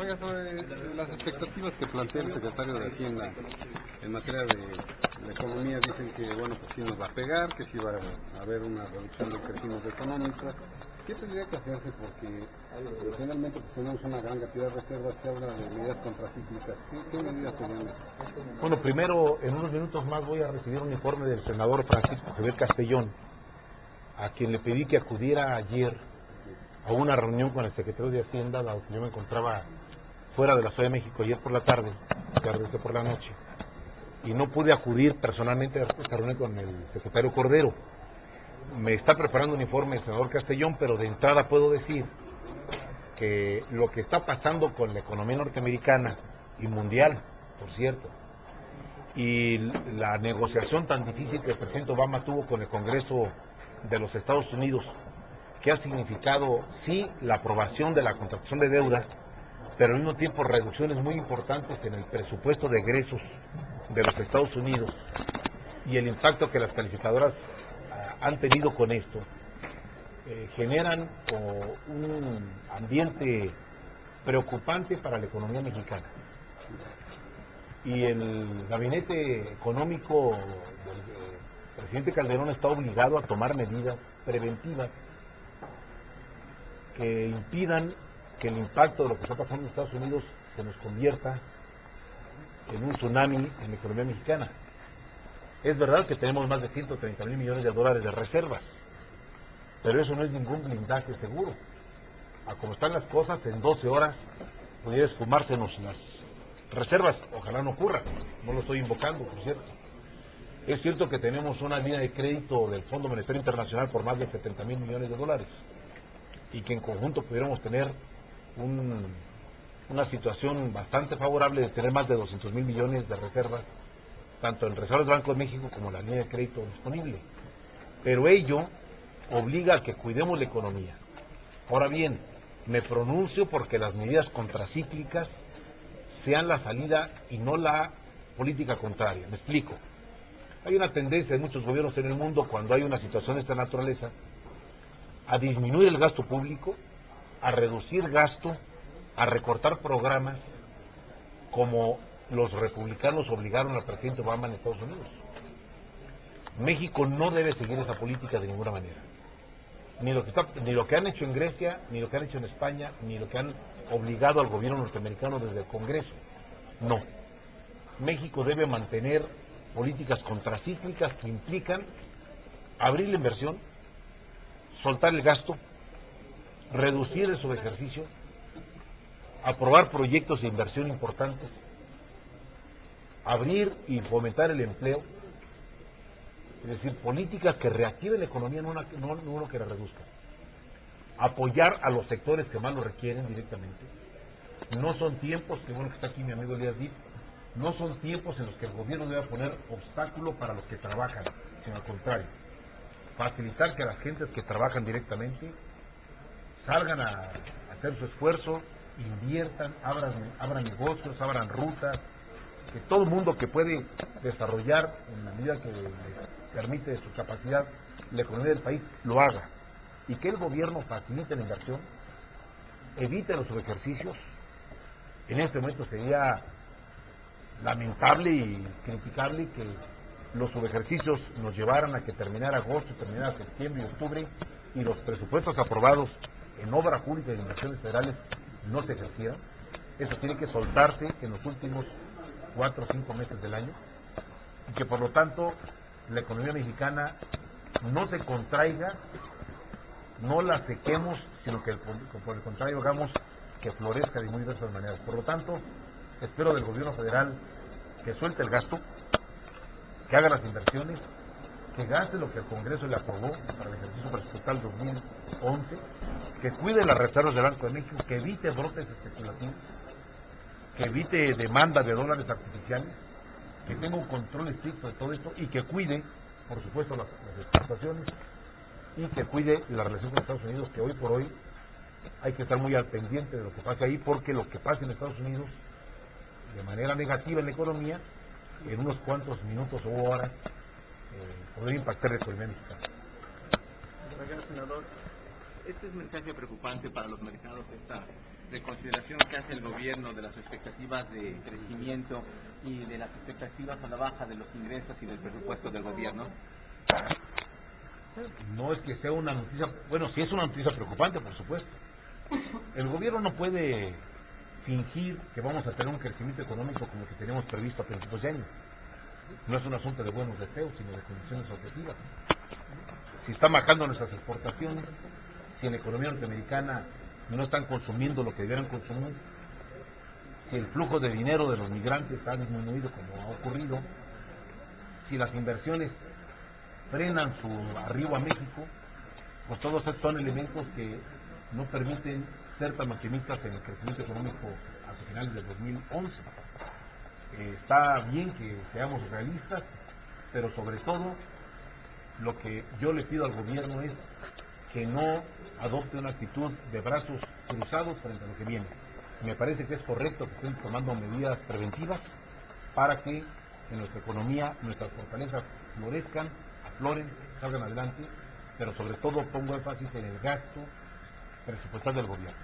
Oiga, sobre las expectativas que plantea el secretario de Hacienda en materia de economía, dicen que, bueno, pues sí nos va a pegar, que sí va a haber una reducción del crecimiento económico. ¿Qué tendría que hacerse? Porque finalmente pues, tenemos una gran cantidad de reservas, se habla de medidas contracíclicas. ¿Qué medidas serían esas? Bueno, primero, en unos minutos más voy a recibir un informe del senador Francisco Javier Castellón, a quien le pedí que acudiera ayer a una reunión con el secretario de Hacienda, dado que yo me encontraba fuera de la Ciudad de México ayer por la tarde, regresé por la noche, y no pude acudir personalmente a esta reunión con el secretario Cordero. Me está preparando un informe el senador Castellón, pero de entrada puedo decir que lo que está pasando con la economía norteamericana y mundial, por cierto, y la negociación tan difícil que el presidente Obama tuvo con el Congreso de los Estados Unidos, que ha significado, sí, la aprobación de la contracción de deuda, pero al mismo tiempo reducciones muy importantes en el presupuesto de egresos de los Estados Unidos, y el impacto que las calificadoras han tenido con esto, generan un ambiente preocupante para la economía mexicana. Y el gabinete económico del presidente Calderón está obligado a tomar medidas preventivas que impidan que el impacto de lo que está pasando en Estados Unidos se nos convierta en un tsunami en la economía mexicana. Es verdad que tenemos más de 130,000 millones de dólares de reservas, pero eso no es ningún blindaje seguro. A como están las cosas, en 12 horas pudiera esfumársenos las reservas. Ojalá no ocurra, no lo estoy invocando, por cierto. Es cierto que tenemos una línea de crédito del Fondo Monetario Internacional por más de 70,000 millones de dólares, y que en conjunto pudiéramos tener una situación bastante favorable de tener más de 200,000 millones de reservas, tanto en reservas del Banco de México como la línea de crédito disponible. Pero ello obliga a que cuidemos la economía. Ahora bien, me pronuncio porque las medidas contracíclicas sean la salida y no la política contraria. Me explico. Hay una tendencia de muchos gobiernos en el mundo, cuando hay una situación de esta naturaleza, a disminuir el gasto público, a reducir gasto, a recortar programas, como los republicanos obligaron al presidente Obama en Estados Unidos. México no debe seguir esa política de ninguna manera. Ni lo que han hecho en Grecia, ni lo que han hecho en España, ni lo que han obligado al gobierno norteamericano desde el Congreso. No. México debe mantener políticas contracíclicas que implican abrir la inversión, soltar el gasto, reducir el subejercicio, aprobar proyectos de inversión importantes, abrir y fomentar el empleo, es decir, políticas que reactiven la economía, no uno que la reduzca. Apoyar a los sectores que más lo requieren directamente. No son tiempos, que bueno que está aquí mi amigo Elías Dip, no son tiempos en los que el gobierno debe poner obstáculo para los que trabajan, sino al contrario, facilitar que las gentes que trabajan directamente salgan a hacer su esfuerzo, inviertan, abran negocios, abran rutas, que todo el mundo que puede desarrollar en la medida que le permite su capacidad la economía del país lo haga, y que el gobierno facilite la inversión, evite los subejercicios. En este momento sería lamentable y criticable que los subejercicios nos llevaran a que terminara agosto, terminara septiembre y octubre, y los presupuestos aprobados en obra pública y de inversiones federales no se ejercieran. Eso tiene que soltarse en los últimos 4 o 5 meses del año, y que por lo tanto la economía mexicana no se contraiga, no la sequemos, sino que por el contrario hagamos que florezca de muy diversas maneras. Por lo tanto, espero del gobierno federal que suelte el gasto, que haga las inversiones, que gaste lo que el Congreso le aprobó para el ejercicio presupuestal 2011, que cuide las reservas del Banco de México, que evite brotes especulativos, que evite demanda de dólares artificiales, que tenga un control estricto de todo esto, y que cuide, por supuesto, las exportaciones, y que cuide la relación con Estados Unidos, que hoy por hoy hay que estar muy al pendiente de lo que pase ahí, porque lo que pase en Estados Unidos de manera negativa en la economía, en unos cuantos minutos o horas podría impactar la economía mexicana. Gracias, senador. Este es un mensaje preocupante para los mercados, esta reconsideración que hace el gobierno de las expectativas de crecimiento y de las expectativas a la baja de los ingresos y del presupuesto del gobierno? No es que sea una noticia, bueno, sí es una noticia preocupante, por supuesto. El gobierno no puede fingir que vamos a tener un crecimiento económico como que teníamos previsto a principios de año. No es un asunto de buenos deseos, sino de condiciones objetivas. Si están bajando nuestras exportaciones, si en la economía norteamericana no están consumiendo lo que debieran consumir, si el flujo de dinero de los migrantes ha disminuido como ha ocurrido, si las inversiones frenan su arribo a México, pues todos estos son elementos que no permiten ser tan optimistas en el crecimiento económico hacia finales del 2011. Está bien que seamos realistas, pero sobre todo lo que yo le pido al gobierno es que no adopte una actitud de brazos cruzados frente a lo que viene. Me parece que es correcto que estén tomando medidas preventivas para que en nuestra economía nuestras fortalezas florezcan, afloren, salgan adelante, pero sobre todo pongo énfasis en el gasto presupuestal del gobierno.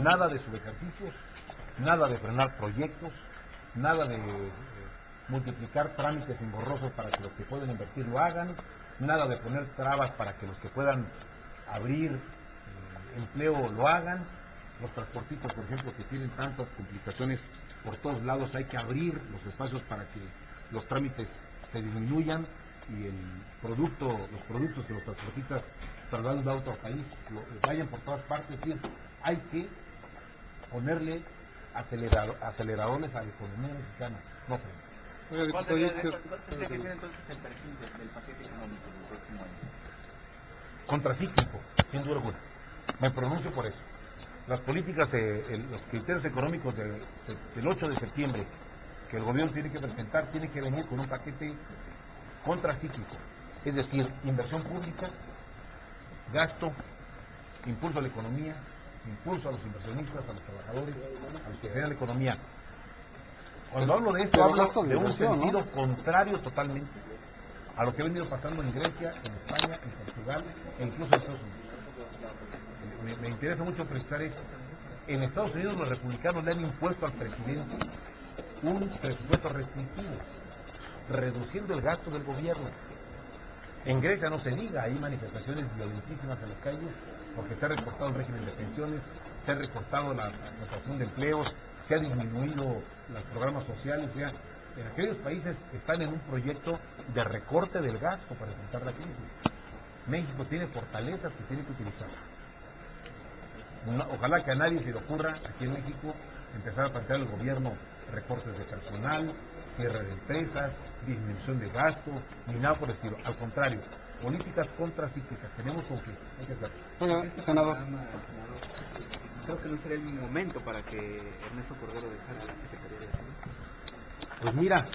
Nada de subejercicios, nada de frenar proyectos, nada de multiplicar trámites engorrosos para que los que pueden invertir lo hagan, nada de poner trabas para que los que puedan abrir empleo lo hagan. Los transportistas, por ejemplo, que tienen tantas complicaciones por todos lados, hay que abrir los espacios para que los trámites se disminuyan y los productos que los transportistas trasladan a otro país vayan por todas partes. Es decir, hay que ponerle aceleradores a la economía mexicana. No, ¿Cuál sería entonces el perfil del paquete económico del próximo año? Contracíclico, sin duda alguna. Me pronuncio por eso. Las políticas, los criterios económicos del 8 de septiembre que el gobierno tiene que presentar, tiene que venir con un paquete contracíclico. Es decir, inversión pública, gasto, impulso a la economía, impulso a los inversionistas, a los trabajadores, a los que generan la economía. Cuando hablo de esto, hablo de un sentido contrario totalmente a lo que ha venido pasando en Grecia, en España, en Portugal e incluso en Estados Unidos. Me interesa mucho precisar esto. En Estados Unidos los republicanos le han impuesto al presidente un presupuesto restrictivo, reduciendo el gasto del gobierno. En Grecia no se diga, hay manifestaciones violentísimas en las calles porque se ha recortado el régimen de pensiones, se ha recortado la contratación de empleos, se ha disminuido los programas sociales. O sea, en aquellos países están en un proyecto de recorte del gasto para enfrentar la crisis. México tiene fortalezas que tiene que utilizar. Ojalá que a nadie se le ocurra aquí en México empezar a plantear al gobierno recortes de personal, cierre de empresas, disminución de gasto, ni nada por el estilo. Al contrario, políticas contracíclicas. Tenemos con qué, hay que hacerlo. Bueno, senador. Creo que no sería el momento para que Ernesto Cordero dejara la Secretaría de Hacienda. Pues mira,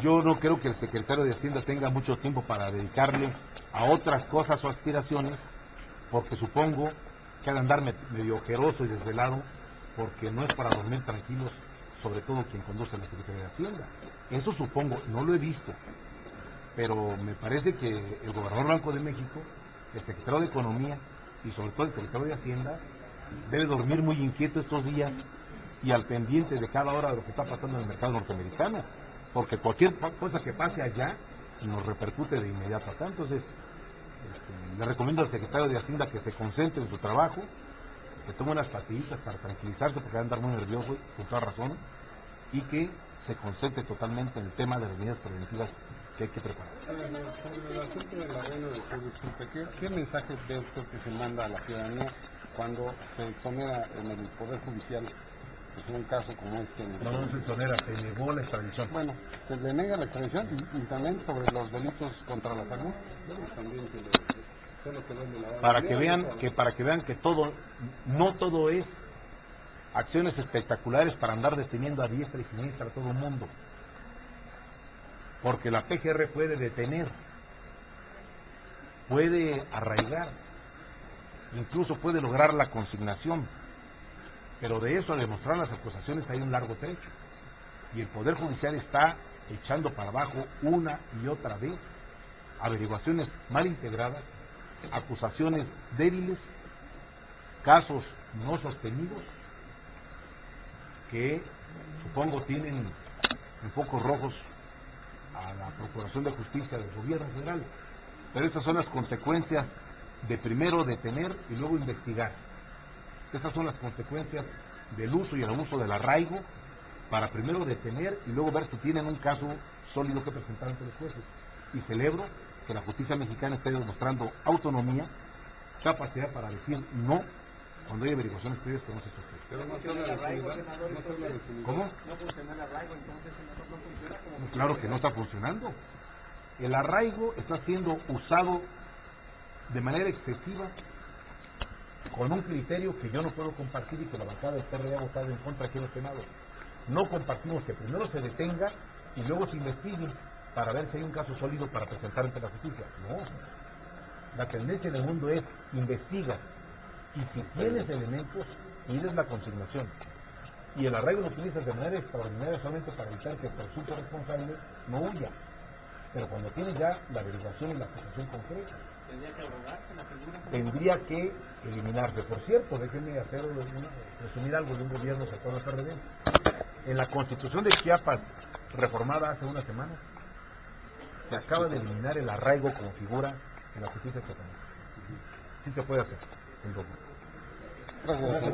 yo no creo que el secretario de Hacienda tenga mucho tiempo para dedicarle a otras cosas o aspiraciones, porque supongo que ha de andar medio ojeroso y desvelado, porque no es para dormir tranquilos, sobre todo quien conduce la Secretaría de Hacienda. Eso supongo, no lo he visto, pero me parece que el gobernador Banco de México, el secretario de Economía y sobre todo el secretario de Hacienda debe dormir muy inquieto estos días y al pendiente de cada hora de lo que está pasando en el mercado norteamericano, porque cualquier cosa que pase allá nos repercute de inmediato acá. Entonces, le recomiendo al secretario de Hacienda que se concentre en su trabajo, que tome unas pastillitas para tranquilizarse porque va a andar muy nervioso, con toda razón, y que se concentre totalmente en el tema de las medidas preventivas que hay que preparar. Sobre el asunto del abono del seguro, ¿qué mensaje ve usted que se manda a la ciudadanía cuando se exonera en el Poder Judicial, pues en un caso como este? No se exonera, se negó la extradición. Bueno, se le nega la extradición y también sobre los delitos contra la salud, también se le... Para que vean que todo, no todo es acciones espectaculares para andar deteniendo a diestra y siniestra a todo el mundo, porque la PGR puede detener, puede arraigar, incluso puede lograr la consignación, pero de eso a demostrar las acusaciones hay un largo trecho, y el Poder Judicial está echando para abajo una y otra vez averiguaciones mal integradas, acusaciones débiles, casos no sostenidos que supongo tienen en focos rojos a la Procuración de Justicia del Gobierno Federal. Pero estas son las consecuencias de primero detener y luego investigar. Estas son las consecuencias del uso y el abuso del arraigo para primero detener y luego ver si tienen un caso sólido que presentar ante los jueces. Y celebro que la justicia mexicana esté demostrando autonomía, capacidad para decir no cuando hay averiguaciones previas que no se sostienen. Pero no solo la impunidad. ¿Cómo? ¿No funciona el arraigo entonces? ¿No funciona como Claro que no está funcionando. El arraigo está siendo usado de manera excesiva con un criterio que yo no puedo compartir y que la bancada del PRD ha votado en contra aquí en el Senado. No compartimos que primero se detenga y luego se investigue para ver si hay un caso sólido para presentar ante la justicia. No. La tendencia en el mundo es investiga y si tienes elementos, pides la consignación. Y el arraigo lo utilizas de manera extraordinaria solamente para evitar que el presunto responsable no huya. Pero cuando tienes ya la averiguación y la acusación concreta, tendría que abrogarse la figura? tendría que eliminarse. Por cierto, déjenme resumir algo de un gobierno sector del PRD. En la Constitución de Chiapas, reformada hace una semana, se acaba de eliminar el arraigo como figura en la justicia chiapaneca. Sí se puede hacer. Gracias.